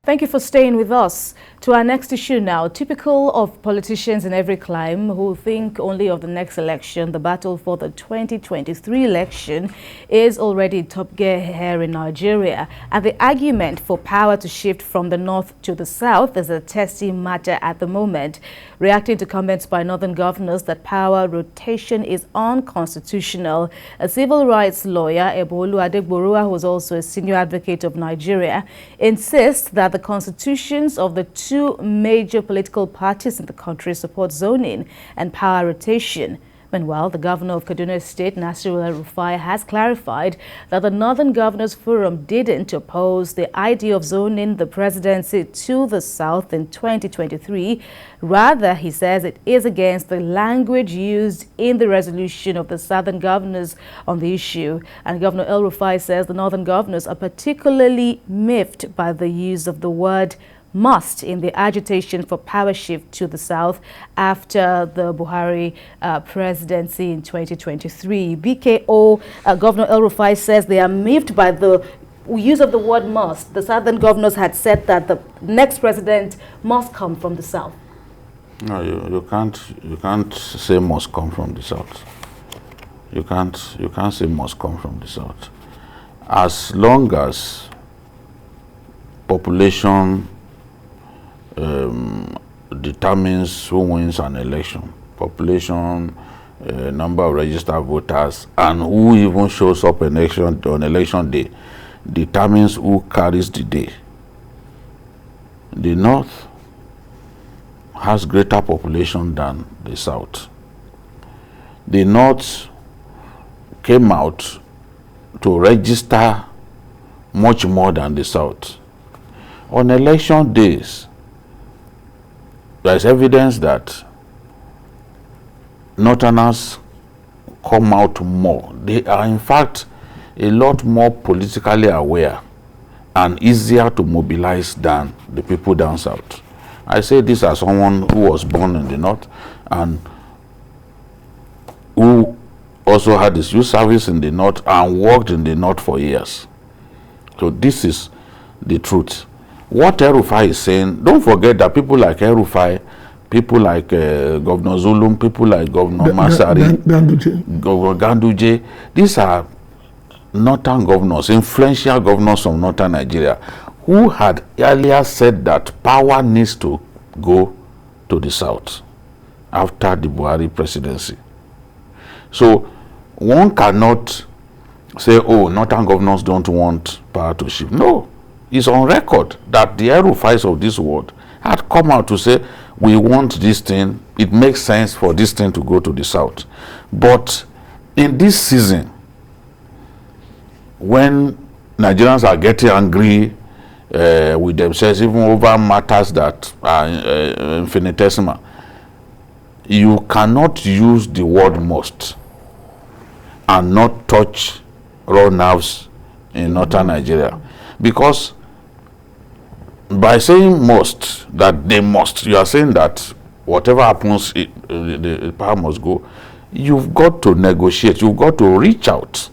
Thank you for staying with us. To our next issue now, typical of politicians in every clime who think only of the next election, the battle for the 2023 election is already in top gear here in Nigeria. And the argument for power to shift from the north to the south is a testy matter at the moment. Reacting to comments by northern governors that power rotation is unconstitutional, a civil rights lawyer, Ebun-Olu Adegboruwa, who is also a senior advocate of Nigeria, insists that the constitutions of the two major political parties in the country support zoning and power rotation. Meanwhile, the governor of Kaduna State, Nasiru El-Rufai, has clarified that the Northern Governors Forum didn't oppose the idea of zoning the presidency to the south in 2023. Rather, he says it is against the language used in the resolution of the Southern Governors on the issue. And Governor El-Rufai says the Northern Governors are particularly miffed by the use of the word must in the agitation for power shift to the south after the Buhari presidency in 2023. BKO Governor El-Rufai says they are miffed by the use of the word must. The southern governors had said that the next president must come from the south. No, you can't say must come from the south. You can't say must come from the south. As long as population determines who wins an election, population, number of registered voters, and who even shows up on election day determines who carries the day. The north has greater population than the south. The north came out to register much more than the south. On election days, there is evidence that Northerners come out more. They are, in fact, a lot more politically aware and easier to mobilize than the people down south. I say this as someone who was born in the north and who also had his youth service in the north and worked in the north for years. So this is the truth. What El-Rufai is saying, don't forget that people like El-Rufai, people like Governor Zulum, people like Governor Masari, Governor Ganduje, these are northern governors, influential governors from northern Nigeria, who had earlier said that power needs to go to the south after the Buhari presidency. So one cannot say, oh, northern governors don't want power to shift. No. It's on record that the El-Rufais of this world had come out to say, we want this thing, it makes sense for this thing to go to the south. But in this season, when Nigerians are getting angry with themselves, even over matters that are infinitesimal, you cannot use the word must and not touch raw nerves in northern Nigeria. Because by saying must, that they must, you are saying that whatever happens, the power must go. You've got to negotiate. You've got to reach out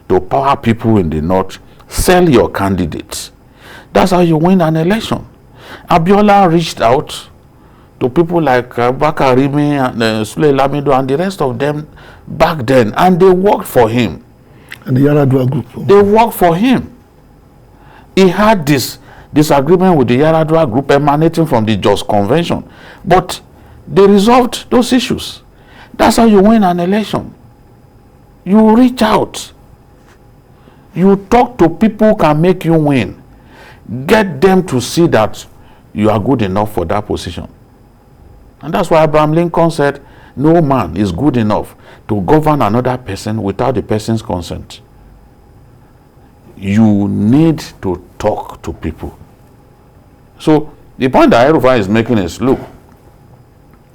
to power people in the north, sell your candidates. That's how you win an election. Abiola reached out to people like Bakarimi and Sule Lamido and the rest of them back then, and they worked for him. And the Yaradua group. They worked for him. He had this disagreement with the Yaradua group emanating from the Just Convention. But they resolved those issues. That's how you win an election. You reach out. You talk to people who can make you win. Get them to see that you are good enough for that position. And that's why Abraham Lincoln said, no man is good enough to govern another person without the person's consent. You need to talk to people. So the point that El-Rufai is making is, look,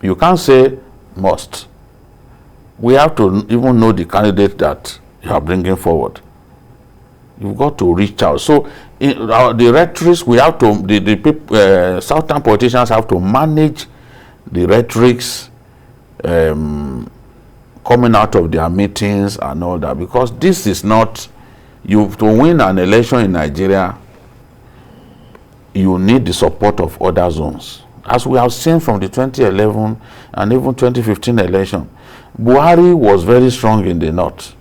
you can't say must. We have to even know the candidate that you are bringing forward. You've got to reach out. So the rhetorics, we have to, the southern politicians have to manage the rhetorics coming out of their meetings and all that, because this is not, you to win an election in Nigeria, you need the support of other zones. As we have seen from the 2011 and even 2015 election, Buhari was very strong in the north.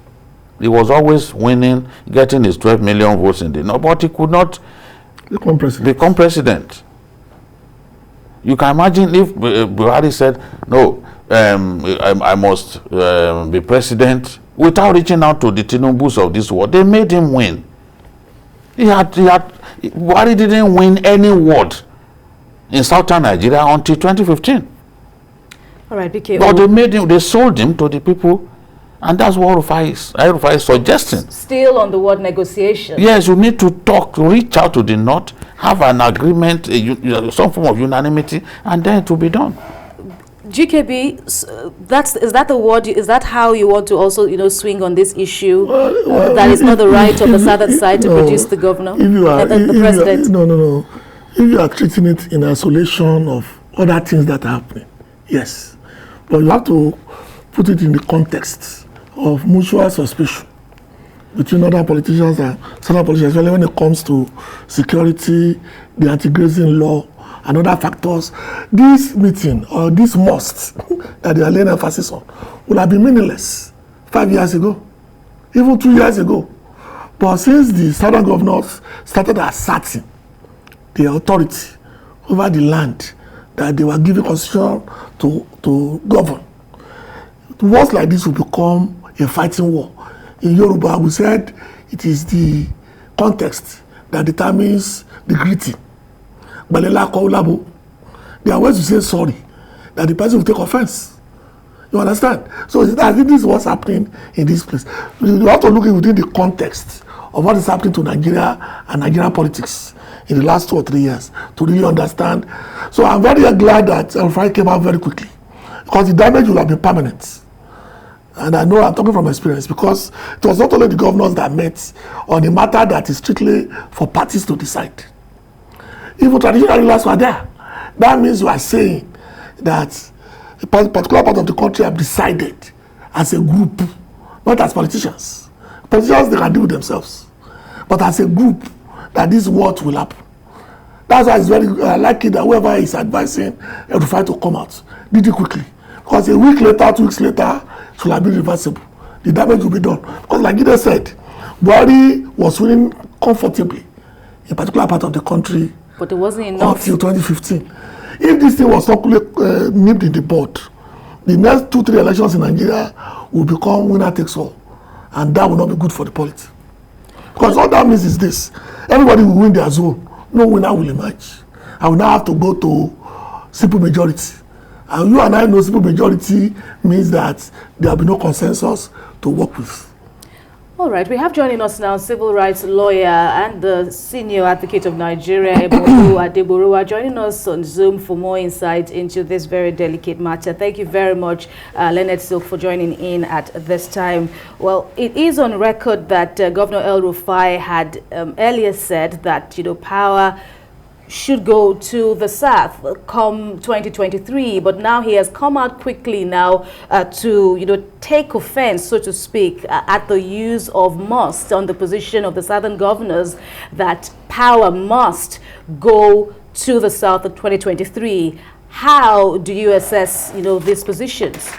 He was always winning, getting his 12 million votes in the north, but he could not become president. You can imagine if Buhari said, no, I must be president, without reaching out to the Tinubus of this world. They made him win. Buhari didn't win any ward in southern Nigeria until 2015. All right, BK. But they sold him to the people, and that's what Rufai is suggesting. Still on the word negotiation. Yes, you need to talk, reach out to the north, have an agreement, some form of unanimity, and then it will be done. GKB, is that the word? Is that how you want to also, swing on this issue? That it's not the right of the southern side to produce the governor, the president. No. If you are treating it in isolation of other things that are happening, yes, but you have to put it in the context of mutual suspicion between other politicians and southern politicians, especially when it comes to security, the anti-grazing law, and other factors. This meeting or this must that they are laying emphasis on would have been meaningless 5 years ago, even 2 years ago. But since the southern governors started asserting the authority over the land that they were giving constitution to govern, wars like this will become a fighting war. In Yoruba, we said it is the context that determines the greeting. There are ways to say sorry that the person will take offense. You understand? So I think this is what's happening in this place. You have to look within the context of what is happening to Nigeria and Nigerian politics in the last 2 or 3 years to really understand. So I'm very glad that Rufai came out very quickly, because the damage will have been permanent. And I know I'm talking from experience, because it was not only the governors that met on a matter that is strictly for parties to decide. Even traditional rulers were there. That means you are saying that a particular part of the country have decided as a group, not as politicians. Politicians, they can deal with themselves. But as a group, that this is what will happen. That's why it's very likely that whoever is advising Rufai to come out did it quickly. Because a week later, 2 weeks later, it will have been reversible. The damage will be done. Because like Gide said, Buhari was winning comfortably in a particular part of the country. But it wasn't enough. Until 2015. If this thing was not nipped in the bud, the next 2-3 elections in Nigeria will become winner takes all. And that will not be good for the polity. Because all that means is this: everybody will win their zone. No winner will emerge. I will now have to go to simple majority. And you and I know simple majority means that there will be no consensus to work with. All right, we have joining us now civil rights lawyer and the senior advocate of Nigeria, Ebun-Olu Adegboruwa, joining us on Zoom for more insight into this very delicate matter. Thank you very much, Leonard Silk, for joining in at this time. Well, it is on record that Governor El-Rufai had earlier said that, power should go to the south come 2023, but now he has come out quickly now to take offense, so to speak, at the use of must on the position of the southern governors, that power must go to the south in 2023. How do you assess these positions?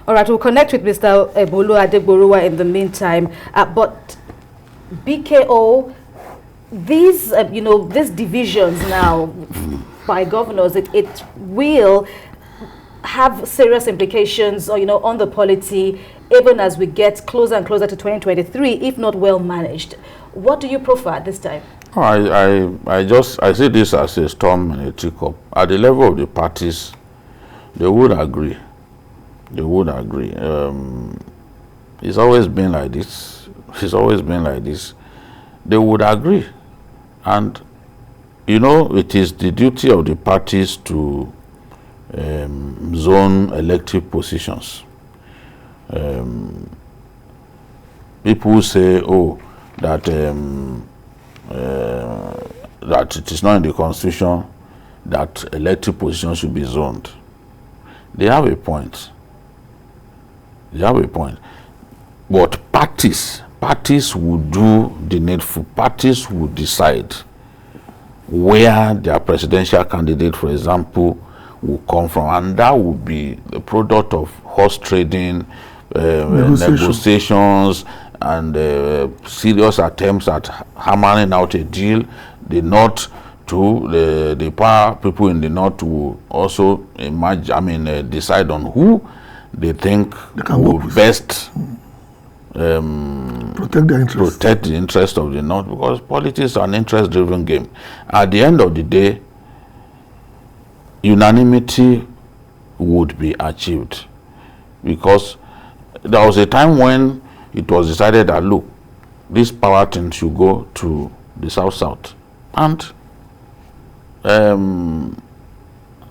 All right, we'll connect with Mr. Ebun-Olu Adegboruwa in the meantime. But BKO, these, these divisions now by governors, it will have serious implications, on the polity, even as we get closer and closer to 2023, if not well managed. What do you prefer at this time? I see this as a storm and a teacup. At the level of the parties, they would agree. They would agree. It's always been like this. It's always been like this. They would agree. And, it is the duty of the parties to zone elective positions. People say, that that it is not in the Constitution that elective positions should be zoned. They have a point. They have a point. But parties will do the needful. Parties will decide where their presidential candidate, for example, will come from, and that will be the product of horse trading, negotiations, and serious attempts at hammering out a deal. The North, to the power people in the North will also decide on who they think will best protect the interest of the North, because politics is an interest-driven game. At the end of the day, unanimity would be achieved, because there was a time when it was decided that, look, this power thing should go to the South, and that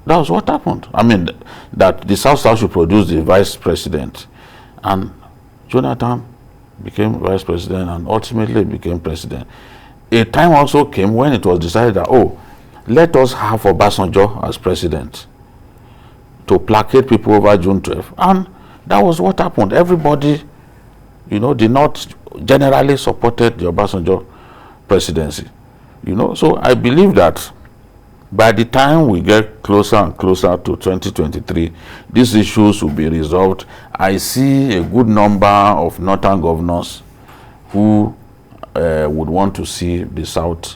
was what happened. I mean, that the South should produce the vice president, and Jonathan became vice president and ultimately became president. A time also came when it was decided that, oh, let us have Obasanjo as president to placate people over June 12th. And that was what happened. Everybody, the North generally supported the Obasanjo presidency. So I believe that by the time we get closer and closer to 2023, these issues will be resolved. I see a good number of northern governors who would want to see the South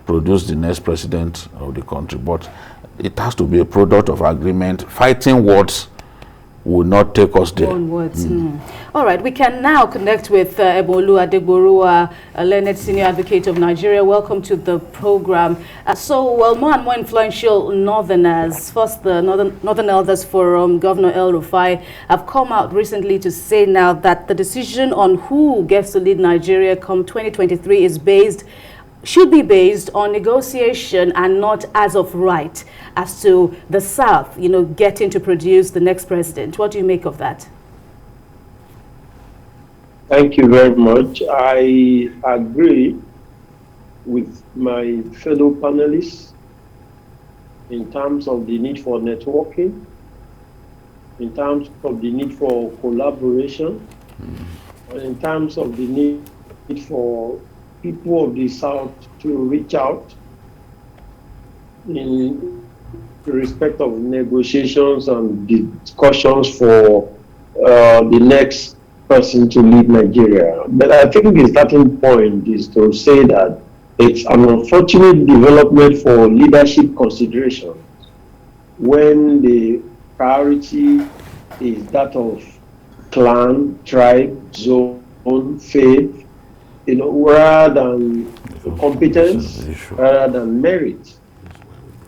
produce the next president of the country. But it has to be a product of agreement. Fighting words will not take us there. All right, we can now connect with Ebun-Olu Adegboruwa, a learned senior advocate of Nigeria. Welcome to the program. More and more influential Northerners, first the Northern Elders Forum, Governor El-Rufai, have come out recently to say now that the decision on who gets to lead Nigeria come 2023 should be based on negotiation and not as of right as to the South, getting to produce the next president. What do you make of that? Thank you very much. I agree with my fellow panelists in terms of the need for networking, in terms of the need for collaboration, and in terms of the need for people of the South to reach out in respect of negotiations and discussions for the next person to lead Nigeria. But I think the starting point is to say that it's an unfortunate development for leadership considerations when the priority is that of clan, tribe, zone, faith, rather than competence, rather than merit.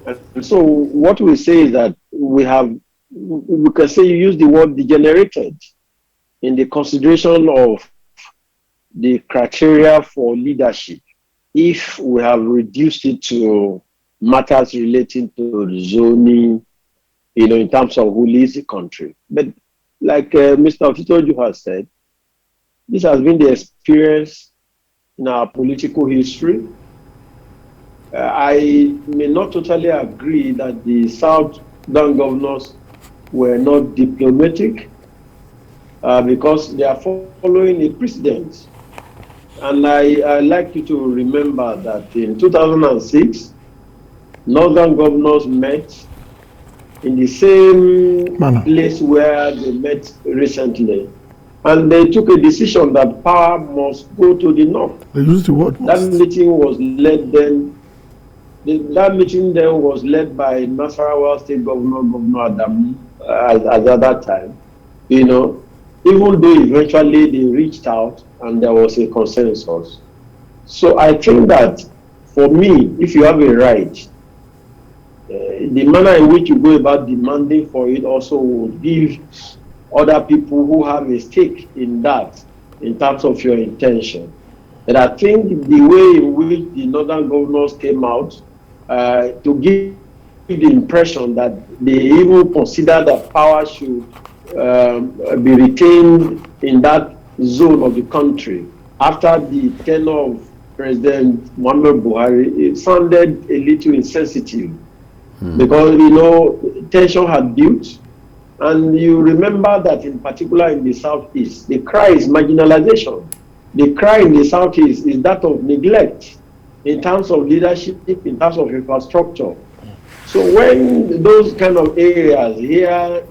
And so what we say is that we can say you use the word degenerated in the consideration of the criteria for leadership if we have reduced it to matters relating to zoning, in terms of who leads the country. But like Mr. Otitoju has said, this has been the experience in our political history. I may not totally agree that the Southern governors were not diplomatic because they are following a precedent. And I like you to remember that in 2006, Northern governors met in the same place where they met recently. And they took a decision that power must go to the North. They used the word must. That meeting was led then. That meeting then was led by Nasarawa State Governor Adamu at that time. Even though eventually they reached out and there was a consensus. So I think that for me, if you have a right, the manner in which you go about demanding for it also will give other people who have a stake in that in terms of your intention. And I think the way in which the Northern governors came out to give the impression that they even consider that power should be retained in that zone of the country after the tenure of President Muhammad Buhari, it sounded a little insensitive because, tension had built. And you remember that in particular in the Southeast, the cry is marginalization. The cry in the Southeast is that of neglect in terms of leadership, in terms of infrastructure. So when those kind of areas here,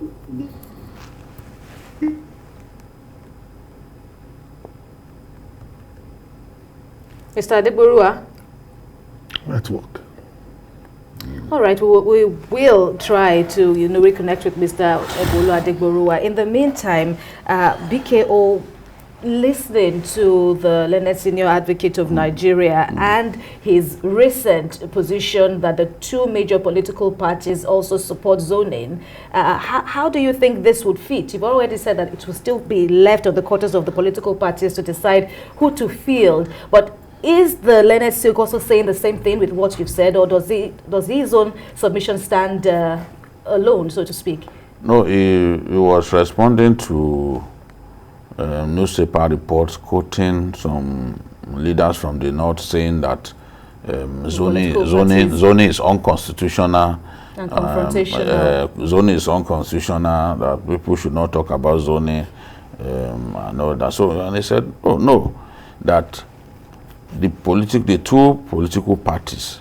Mr. Adegboruwa? Network. All right, we will try to, reconnect with Mr. Ebun-Olu Adegboruwa. In the meantime, BKO, listening to the learned senior advocate of Nigeria and his recent position that the two major political parties also support zoning, how do you think this would fit? You've already said that it will still be left on the quarters of the political parties to decide who to field, but is the learned silk also saying the same thing with what you've said, or does his own submission stand alone, so to speak? No, he was responding to newspaper reports quoting some leaders from the north saying that zoning is unconstitutional and confrontational. Zoning is unconstitutional, that people should not talk about zoning and all that. So, and he said, oh no, that the two political parties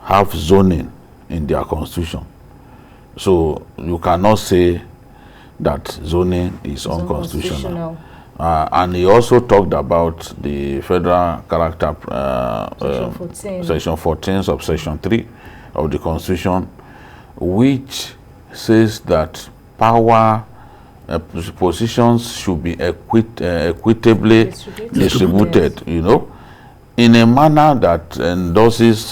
have zoning in their constitution. So you cannot say that zoning is unconstitutional. And he also talked about the federal character section 14 subsection 3 of the constitution, which says that power positions should be equitably distributed, in a manner that endorses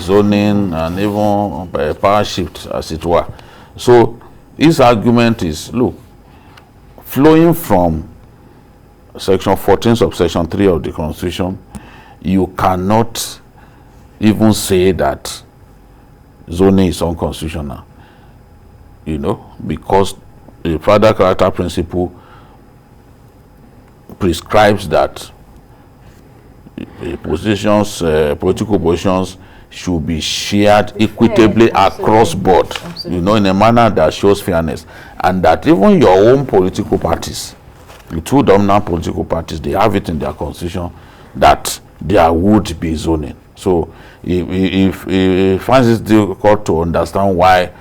zoning and even power shift, as it were. So his argument is, look, flowing from section 14 subsection 3 of the constitution, you cannot even say that zoning is unconstitutional, because the federal character principle prescribes that political positions should be shared equitably across board, in a manner that shows fairness, and that even your own political parties, the two dominant political parties, they have it in their constitution that there would be zoning. So if he finds it difficult to understand why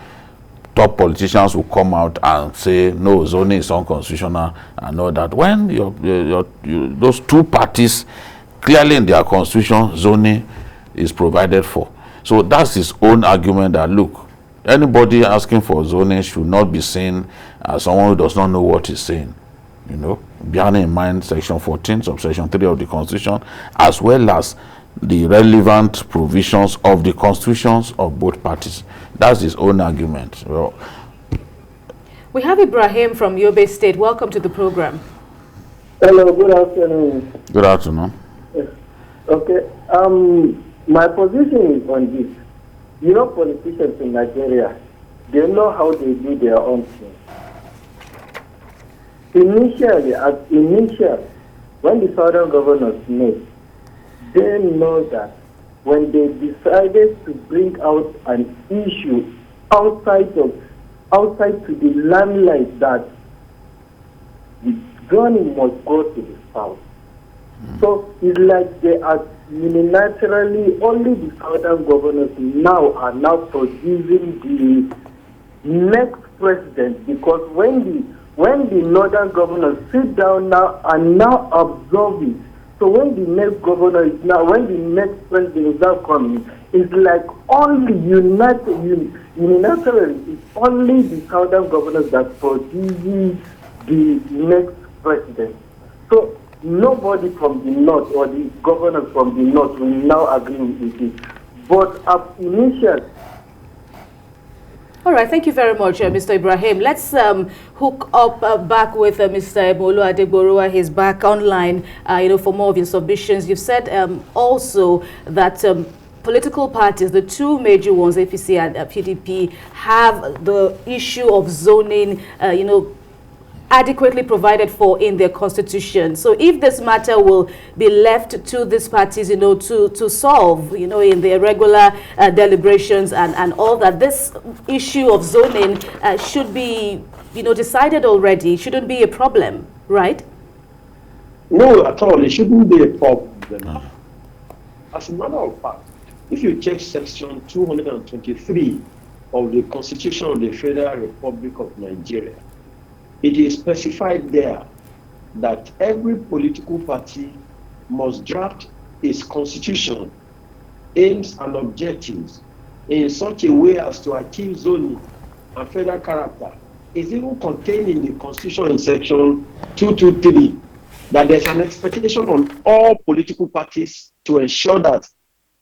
top politicians will come out and say no, zoning is unconstitutional and all that, when those two parties clearly in their constitution, zoning is provided for. So that's his own argument, that look, anybody asking for zoning should not be seen as someone who does not know what he's saying, bearing in mind section 14 subsection 3 of the constitution, as well as the relevant provisions of the constitutions of both parties. That's his own argument. Well, we have Ibrahim from Yobe State. Welcome to the program. Hello, good afternoon. Good afternoon. Yes. Okay. My position is on this. Politicians in Nigeria, they know how they do their own thing. Initially, when the southern governors met, they know that when they decided to bring out an issue outside to the limelight, that the zoning must go to the south. So it's like they are unilaterally, only the southern governors now are now producing the next president, because when the northern governors sit down now and now absorb it, so when the next president is now coming, it's like only unilaterally, it's only the southern governors that produces the next president. So nobody from the north or the governors from the north will now agree with it. But initially. All right, thank you very much, Mr. Ibrahim. Let's hook up back with Mr. Ebun-Olu Adegboruwa. He's back online, for more of your submissions. You've said also that political parties, the two major ones, APC and PDP, have the issue of zoning, adequately provided for in their constitution. So if this matter will be left to these parties, to solve, in their regular deliberations and all that, this issue of zoning should be, decided already. It shouldn't be a problem, right? No, at all. It shouldn't be a problem. As a matter of fact, if you check section 223 of the Constitution of the Federal Republic of Nigeria, it is specified there that every political party must draft its constitution, aims and objectives in such a way as to achieve zoning and federal character. It's even contained in the Constitution in section 223 that there's an expectation on all political parties to ensure that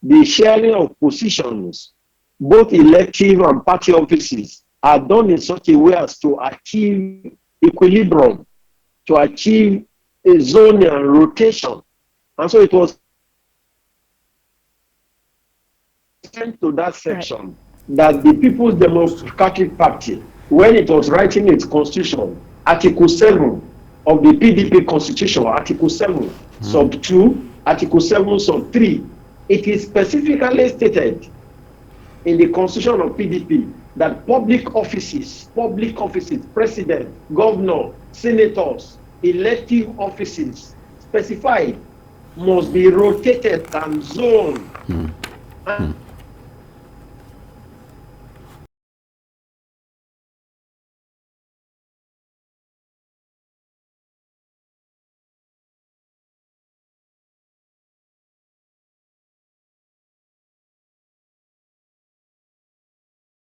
the sharing of positions, both elective and party offices, are done in such a way as to achieve equilibrium, to achieve a zoning and rotation. And so it was sent to that section that the People's Democratic Party, when it was writing its constitution, Article 7 of the PDP Constitution, Article 7, Sub 2, Article 7, Sub 3, it is specifically stated in the Constitution of PDP that public offices, president, governor, senators, elective offices specified must be rotated and zoned. And